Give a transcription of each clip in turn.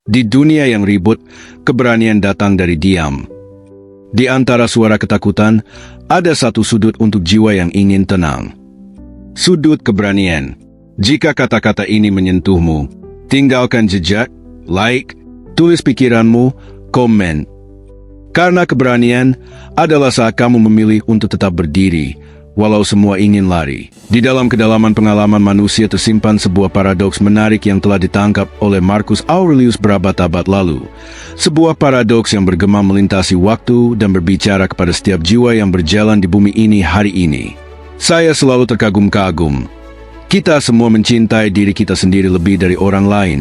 Di dunia yang ribut, keberanian datang dari diam. Di antara suara ketakutan, ada satu sudut untuk jiwa yang ingin tenang. Sudut keberanian. Jika kata-kata ini menyentuhmu, tinggalkan jejak, like, tulis pikiranmu, komen. Karena keberanian adalah saat kamu memilih untuk tetap berdiri, walau semua ingin lari. Di dalam kedalaman pengalaman manusia tersimpan sebuah paradoks menarik yang telah ditangkap oleh Marcus Aurelius berabad-abad lalu. Sebuah paradoks yang bergema melintasi waktu dan berbicara kepada setiap jiwa yang berjalan di bumi ini hari ini. Saya selalu terkagum-kagum. Kita semua mencintai diri kita sendiri lebih dari orang lain,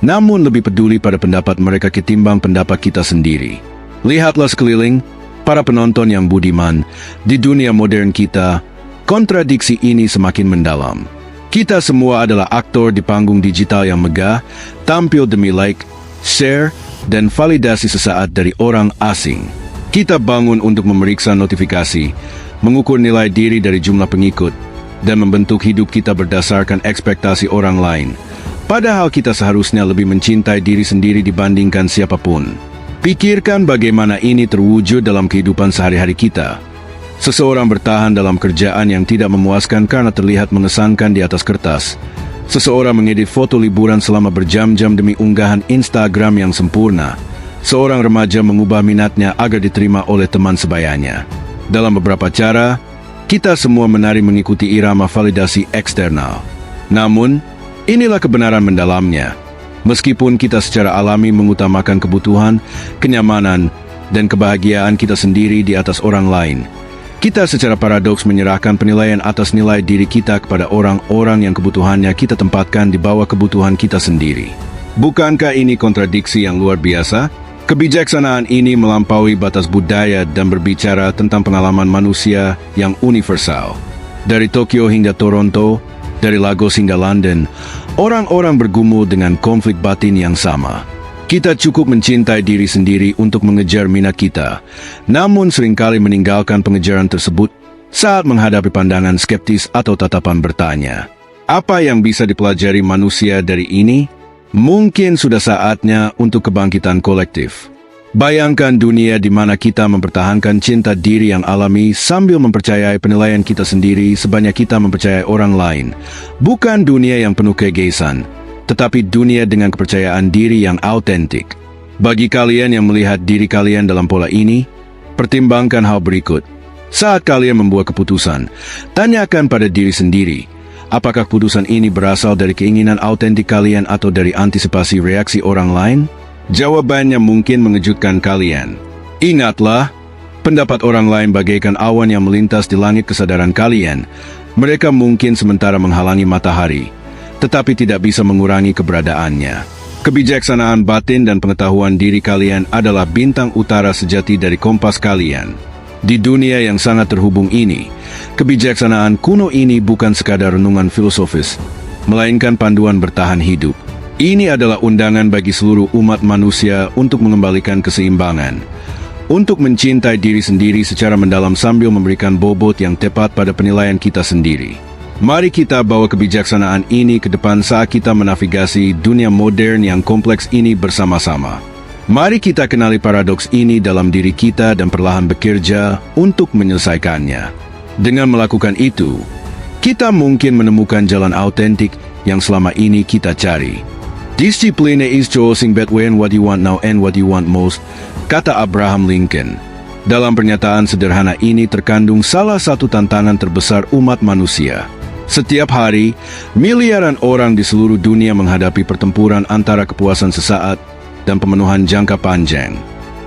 namun lebih peduli pada pendapat mereka ketimbang pendapat kita sendiri. Lihatlah sekeliling, para penonton yang budiman, di dunia modern kita, kontradiksi ini semakin mendalam. Kita semua adalah aktor di panggung digital yang megah, tampil demi like, share, dan validasi sesaat dari orang asing. Kita bangun untuk memeriksa notifikasi, mengukur nilai diri dari jumlah pengikut, dan membentuk hidup kita berdasarkan ekspektasi orang lain. Padahal kita seharusnya lebih mencintai diri sendiri dibandingkan siapapun. Pikirkan bagaimana ini terwujud dalam kehidupan sehari-hari kita. Seseorang bertahan dalam kerjaan yang tidak memuaskan karena terlihat mengesankan di atas kertas. Seseorang mengedit foto liburan selama berjam-jam demi unggahan Instagram yang sempurna. Seorang remaja mengubah minatnya agar diterima oleh teman sebayanya. Dalam beberapa cara, kita semua menari mengikuti irama validasi eksternal. Namun, inilah kebenaran mendalamnya. Meskipun kita secara alami mengutamakan kebutuhan, kenyamanan, dan kebahagiaan kita sendiri di atas orang lain, kita secara paradoks menyerahkan penilaian atas nilai diri kita kepada orang-orang yang kebutuhannya kita tempatkan di bawah kebutuhan kita sendiri. Bukankah ini kontradiksi yang luar biasa? Kebijaksanaan ini melampaui batas budaya dan berbicara tentang pengalaman manusia yang universal. Dari Tokyo hingga Toronto, dari Lagos hingga London, orang-orang bergumul dengan konflik batin yang sama. Kita cukup mencintai diri sendiri untuk mengejar minat kita, namun seringkali meninggalkan pengejaran tersebut saat menghadapi pandangan skeptis atau tatapan bertanya. Apa yang bisa dipelajari manusia dari ini? Mungkin sudah saatnya untuk kebangkitan kolektif. Bayangkan dunia di mana kita mempertahankan cinta diri yang alami sambil mempercayai penilaian kita sendiri sebanyak kita mempercayai orang lain. Bukan dunia yang penuh keegoisan, tetapi dunia dengan kepercayaan diri yang autentik. Bagi kalian yang melihat diri kalian dalam pola ini, pertimbangkan hal berikut. Saat kalian membuat keputusan, tanyakan pada diri sendiri, apakah keputusan ini berasal dari keinginan autentik kalian atau dari antisipasi reaksi orang lain? Jawabannya mungkin mengejutkan kalian. Ingatlah, pendapat orang lain bagaikan awan yang melintas di langit kesadaran kalian. Mereka mungkin sementara menghalangi matahari, tetapi tidak bisa mengurangi keberadaannya. Kebijaksanaan batin dan pengetahuan diri kalian adalah bintang utara sejati dari kompas kalian. Di dunia yang sangat terhubung ini, kebijaksanaan kuno ini bukan sekadar renungan filosofis, melainkan panduan bertahan hidup. Ini adalah undangan bagi seluruh umat manusia untuk mengembalikan keseimbangan, untuk mencintai diri sendiri secara mendalam sambil memberikan bobot yang tepat pada penilaian kita sendiri. Mari kita bawa kebijaksanaan ini ke depan saat kita menavigasi dunia modern yang kompleks ini bersama-sama. Mari kita kenali paradoks ini dalam diri kita dan perlahan bekerja untuk menyelesaikannya. Dengan melakukan itu, kita mungkin menemukan jalan autentik yang selama ini kita cari. Discipline is choosing between what you want now and what you want most, kata Abraham Lincoln. Dalam pernyataan sederhana ini terkandung salah satu tantangan terbesar umat manusia. Setiap hari, miliaran orang di seluruh dunia menghadapi pertempuran antara kepuasan sesaat dan pemenuhan jangka panjang.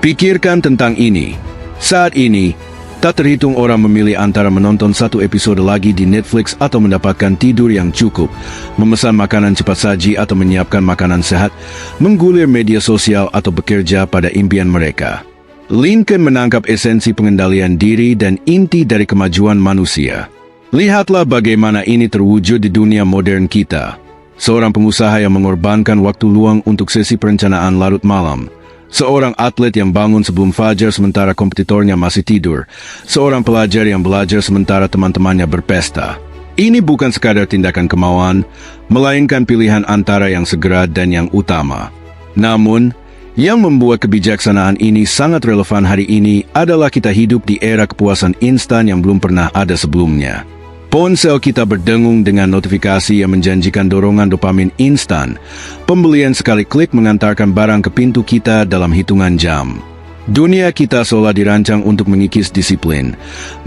Pikirkan tentang ini. Saat ini, tak terhitung orang memilih antara menonton satu episode lagi di Netflix atau mendapatkan tidur yang cukup, memesan makanan cepat saji atau menyiapkan makanan sehat, menggulir media sosial atau bekerja pada impian mereka. Lincoln menangkap esensi pengendalian diri dan inti dari kemajuan manusia. Lihatlah bagaimana ini terwujud di dunia modern kita. Seorang pengusaha yang mengorbankan waktu luang untuk sesi perencanaan larut malam. Seorang atlet yang bangun sebelum fajar sementara kompetitornya masih tidur. Seorang pelajar yang belajar sementara teman-temannya berpesta. Ini bukan sekadar tindakan kemauan, melainkan pilihan antara yang segera dan yang utama. Namun, yang membuat kebijaksanaan ini sangat relevan hari ini adalah kita hidup di era kepuasan instan yang belum pernah ada sebelumnya. Ponsel kita berdengung dengan notifikasi yang menjanjikan dorongan dopamin instan. Pembelian sekali klik mengantarkan barang ke pintu kita dalam hitungan jam. Dunia kita seolah dirancang untuk mengikis disiplin.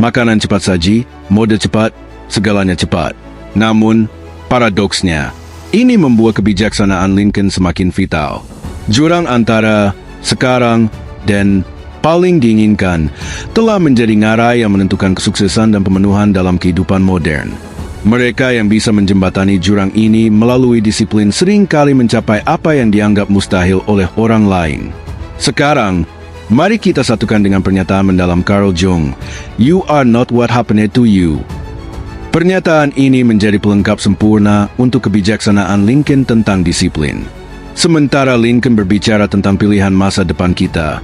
Makanan cepat saji, mode cepat, segalanya cepat. Namun, paradoksnya, ini membuat kebijaksanaan Lincoln semakin vital. Jurang antara sekarang dan paling diinginkan telah menjadi ngarai yang menentukan kesuksesan dan pemenuhan dalam kehidupan modern. Mereka yang bisa menjembatani jurang ini melalui disiplin seringkali mencapai apa yang dianggap mustahil oleh orang lain. Sekarang, mari kita satukan dengan pernyataan mendalam Carl Jung, "You are not what happened to you." Pernyataan ini menjadi pelengkap sempurna untuk kebijaksanaan Lincoln tentang disiplin. Sementara Lincoln berbicara tentang pilihan masa depan kita,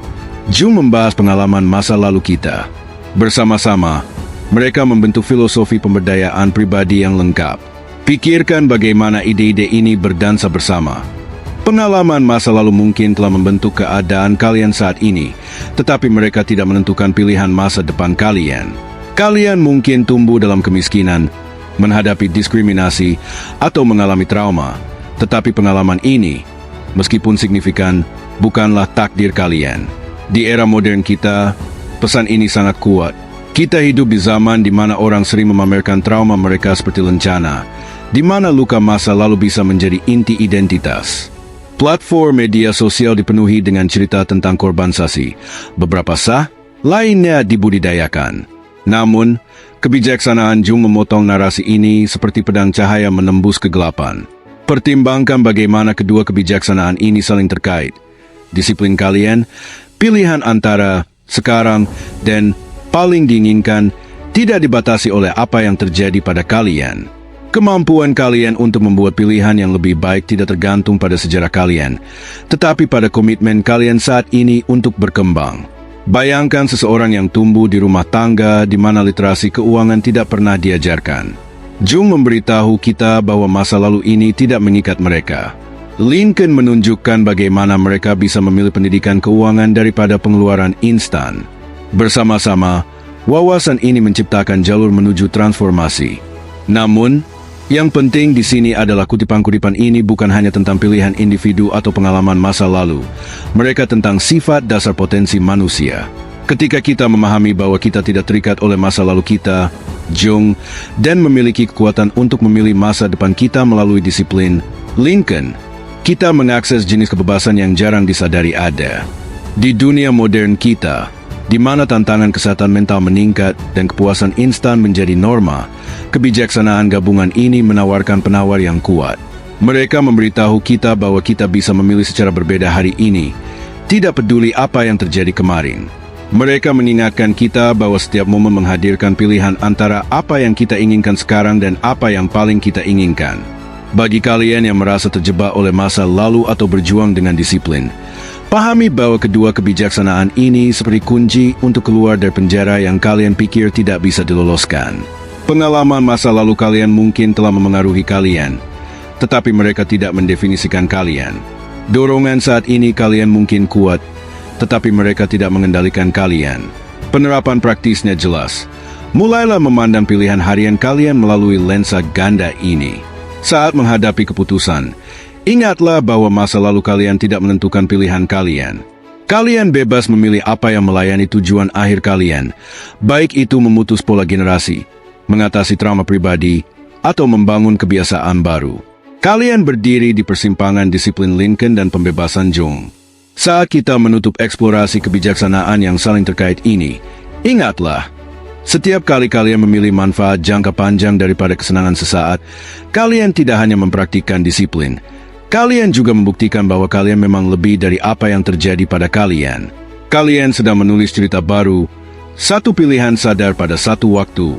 Jung membahas pengalaman masa lalu kita. Bersama-sama, mereka membentuk filosofi pemberdayaan pribadi yang lengkap. Pikirkan bagaimana ide-ide ini berdansa bersama. Pengalaman masa lalu mungkin telah membentuk keadaan kalian saat ini, tetapi mereka tidak menentukan pilihan masa depan kalian. Kalian mungkin tumbuh dalam kemiskinan, menghadapi diskriminasi, atau mengalami trauma, tetapi pengalaman ini, meskipun signifikan, bukanlah takdir kalian. Di era modern kita, pesan ini sangat kuat. Kita hidup di zaman di mana orang sering memamerkan trauma mereka seperti lencana, di mana luka masa lalu bisa menjadi inti identitas. Platform media sosial dipenuhi dengan cerita tentang korban sasi. Beberapa sah, lainnya dibudidayakan. Namun, kebijaksanaan Jung memotong narasi ini seperti pedang cahaya menembus kegelapan. Pertimbangkan bagaimana kedua kebijaksanaan ini saling terkait. Disiplin kalian, pilihan antara sekarang dan paling diinginkan tidak dibatasi oleh apa yang terjadi pada kalian. Kemampuan kalian untuk membuat pilihan yang lebih baik tidak tergantung pada sejarah kalian, tetapi pada komitmen kalian saat ini untuk berkembang. Bayangkan seseorang yang tumbuh di rumah tangga di mana literasi keuangan tidak pernah diajarkan. Jung memberitahu kita bahwa masa lalu ini tidak mengikat mereka. Lincoln menunjukkan bagaimana mereka bisa memilih pendidikan keuangan daripada pengeluaran instan. Bersama-sama, wawasan ini menciptakan jalur menuju transformasi. Namun, yang penting di sini adalah kutipan-kutipan ini bukan hanya tentang pilihan individu atau pengalaman masa lalu. Mereka tentang sifat dasar potensi manusia. Ketika kita memahami bahwa kita tidak terikat oleh masa lalu kita, Jung, dan memiliki kekuatan untuk memilih masa depan kita melalui disiplin, Lincoln, kita mengakses jenis kebebasan yang jarang disadari ada. Di dunia modern kita, di mana tantangan kesehatan mental meningkat dan kepuasan instan menjadi norma, kebijaksanaan gabungan ini menawarkan penawar yang kuat. Mereka memberitahu kita bahwa kita bisa memilih secara berbeda hari ini, tidak peduli apa yang terjadi kemarin. Mereka mengingatkan kita bahwa setiap momen menghadirkan pilihan antara apa yang kita inginkan sekarang dan apa yang paling kita inginkan. Bagi kalian yang merasa terjebak oleh masa lalu atau berjuang dengan disiplin, pahami bahwa kedua kebijaksanaan ini seperti kunci untuk keluar dari penjara yang kalian pikir tidak bisa diloloskan. Pengalaman masa lalu kalian mungkin telah memengaruhi kalian, tetapi mereka tidak mendefinisikan kalian. Dorongan saat ini kalian mungkin kuat, tetapi mereka tidak mengendalikan kalian. Penerapan praktisnya jelas. Mulailah memandang pilihan harian kalian melalui lensa ganda ini. Saat menghadapi keputusan, ingatlah bahwa masa lalu kalian tidak menentukan pilihan kalian. Kalian bebas memilih apa yang melayani tujuan akhir kalian, baik itu memutus pola generasi, mengatasi trauma pribadi, atau membangun kebiasaan baru. Kalian berdiri di persimpangan disiplin Lincoln dan pembebasan Jung. Saat kita menutup eksplorasi kebijaksanaan yang saling terkait ini, ingatlah, setiap kali kalian memilih manfaat jangka panjang daripada kesenangan sesaat, kalian tidak hanya mempraktikkan disiplin, kalian juga membuktikan bahwa kalian memang lebih dari apa yang terjadi pada kalian. Kalian sedang menulis cerita baru, satu pilihan sadar pada satu waktu.